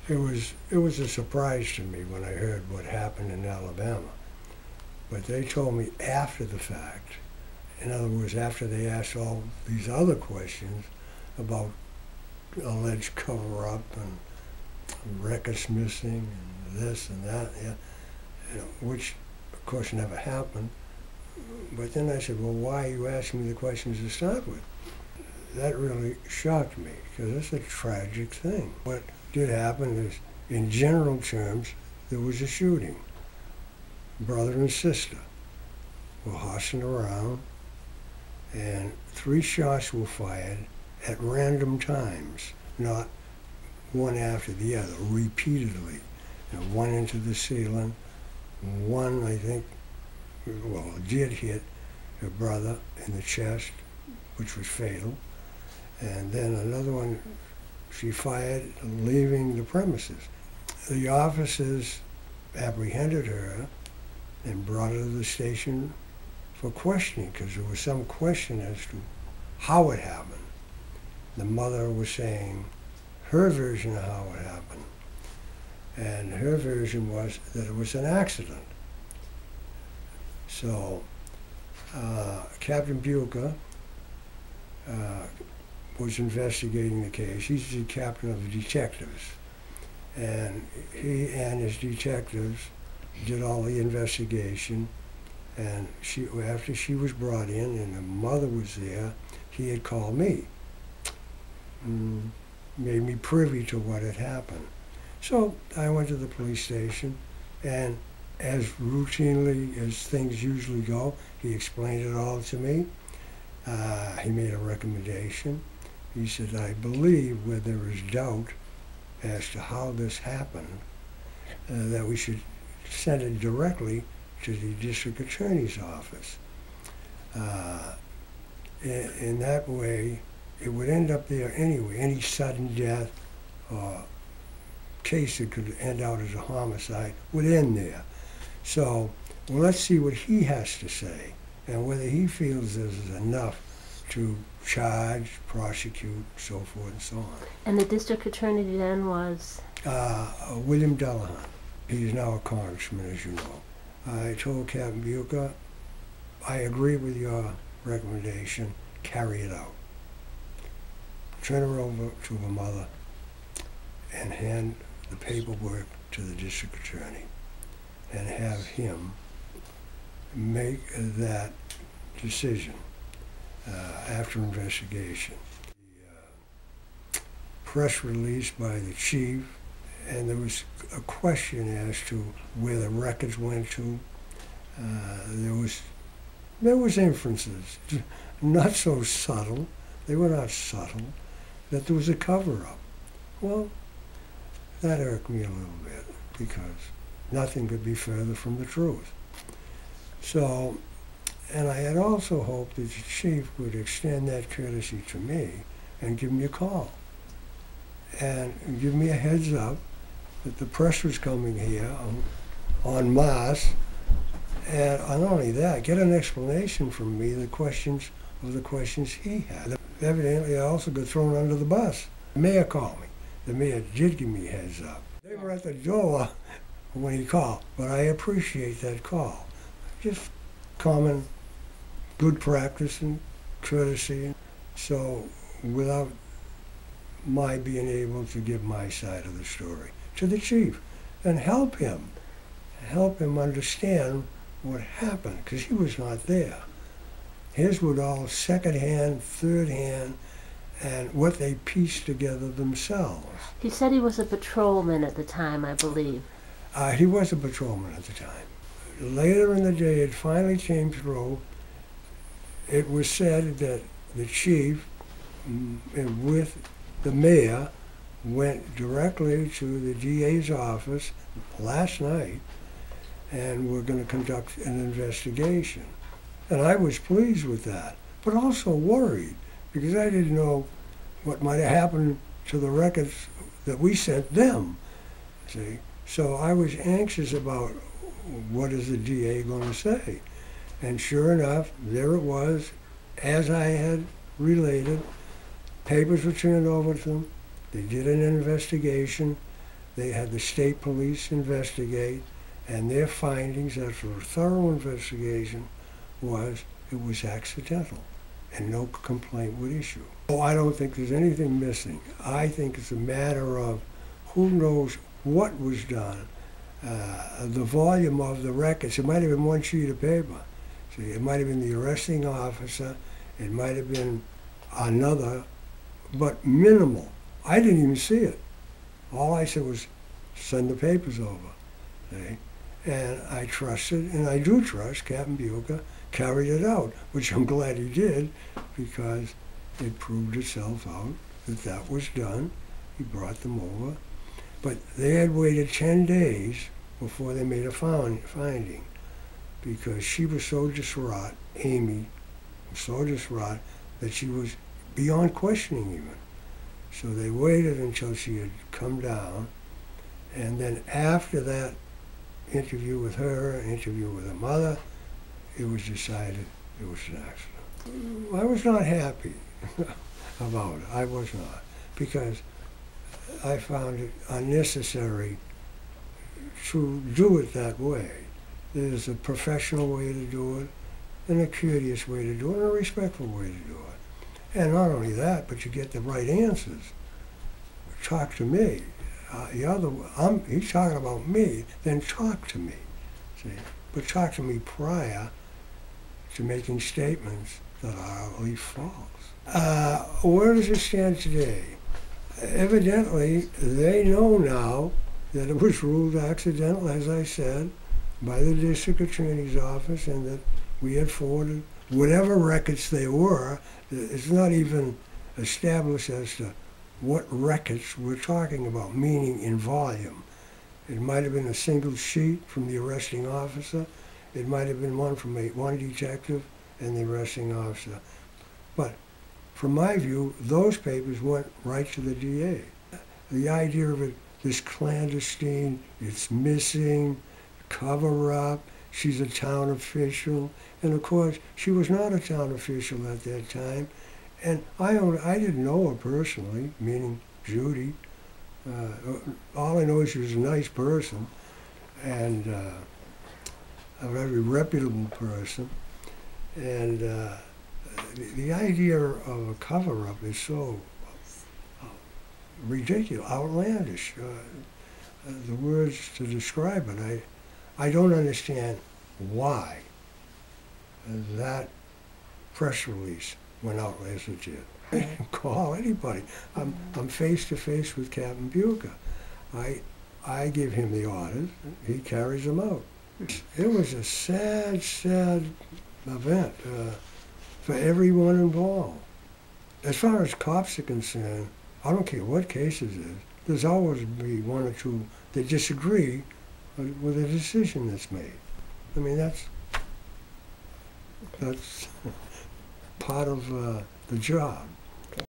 It was a surprise to me when I heard what happened in Alabama. But they told me after the fact. In other words, after they asked all these other questions about alleged cover-up and records missing and this and that, yeah, which of course never happened. But then I said, well, why are you asking me the questions to start with? That really shocked me, because it's a tragic thing. What did happen is, in general terms, there was a shooting. Brother and sister were horsing around, and 3 shots were fired at random times, not one after the other, repeatedly. One into the ceiling, one, I think, well, did hit her brother in the chest, which was fatal, and then another one she fired leaving the premises. The officers apprehended her and brought her to the station for questioning, because there was some question as to how it happened. The mother was saying her version of how it happened, and her version was that it was an accident. So Captain Buca was investigating the case. He's the captain of the detectives, and he and his detectives did all the investigation. And after she was brought in and the mother was there, he had called me, made me privy to what had happened. So I went to the police station, and as routinely as things usually go, he explained it all to me. He made a recommendation. He said, I believe where there is doubt as to how this happened, that we should send it directly to the district attorney's office. In that way, it would end up there anyway. Any sudden death or case that could end out as a homicide would end there. So, well, let's see what he has to say and whether he feels this is enough to charge, prosecute, so forth and so on. And the district attorney then was? William Delahunt. He's now a congressman, as you know. I told Captain Buca, I agree with your recommendation, carry it out. Turn her over to her mother and hand the paperwork to the district attorney and have him make that decision after investigation. The press release by the chief, and there was a question as to where the records went to. There was inferences, not so subtle, they were not subtle, that there was a cover-up. Well, that irked me a little bit, because nothing could be further from the truth. So, and I had also hoped that the chief would extend that courtesy to me and give me a call and give me a heads up that the press was coming here en masse, and not only that, get an explanation from me the questions he had. Evidently, I also got thrown under the bus. The mayor called me. The mayor did give me a heads up. They were at the door when he called, but I appreciate that call. Just common good practice and courtesy. So without my being able to give my side of the story to the chief and help him understand what happened, because he was not there. His was all second-hand, third-hand, and what they pieced together themselves. He said he was a patrolman at the time, I believe. He was a patrolman at the time. Later in the day, it finally came through. It was said that the chief, with the mayor, went directly to the DA's office last night and were going to conduct an investigation. And I was pleased with that, but also worried, because I didn't know what might have happened to the records that we sent them, see? So I was anxious about what is the DA going to say. And sure enough, there it was, as I had related. Papers were turned over to them. They did an investigation. They had the state police investigate, and their findings after a thorough investigation was it was accidental and no complaint would issue. So I don't think there's anything missing. I think it's a matter of who knows what was done, the volume of the records. It might have been one sheet of paper. See, it might have been the arresting officer, it might have been another, but minimal. I didn't even see it. All I said was, send the papers over. See? And I trusted, and I do trust, Captain Buca carried it out, which I'm glad he did, because it proved itself out that that was done. He brought them over. But they had waited 10 days before they made a finding, because she was so distraught, Amy was so distraught, that she was beyond questioning even. So they waited until she had come down, and then after that interview with her, an interview with her mother, it was decided it was an accident. I was not happy about it. I was not, because I found it unnecessary to do it that way. There's a professional way to do it, and a courteous way to do it, and a respectful way to do it. And not only that, but you get the right answers. Talk to me. He's talking about me, then talk to me. See? But talk to me prior to making statements that are utterly false. Where does it stand today? Evidently, they know now that it was ruled accidental, as I said, by the district attorney's office, and that we had forwarded whatever records they were. It's not even established as to what records we're talking about, meaning in volume. It might have been a single sheet from the arresting officer. It might have been one from one detective and the arresting officer. But from my view, those papers went right to the DA. The idea of it, this clandestine, it's missing, cover up, she's a town official. And of course, she was not a town official at that time. And I didn't know her personally, meaning Judy. All I know is she was a nice person and a very reputable person. And the idea of a cover-up is so ridiculous, outlandish. The words to describe it, I don't understand why that press release went out as it did. I didn't call anybody. I'm face to face with Captain Buca. I give him the orders, he carries them out. It was a sad, sad event for everyone involved. As far as cops are concerned, I don't care what case it is, there's always be one or two that disagree with a decision that's made. I mean, that's part of the job.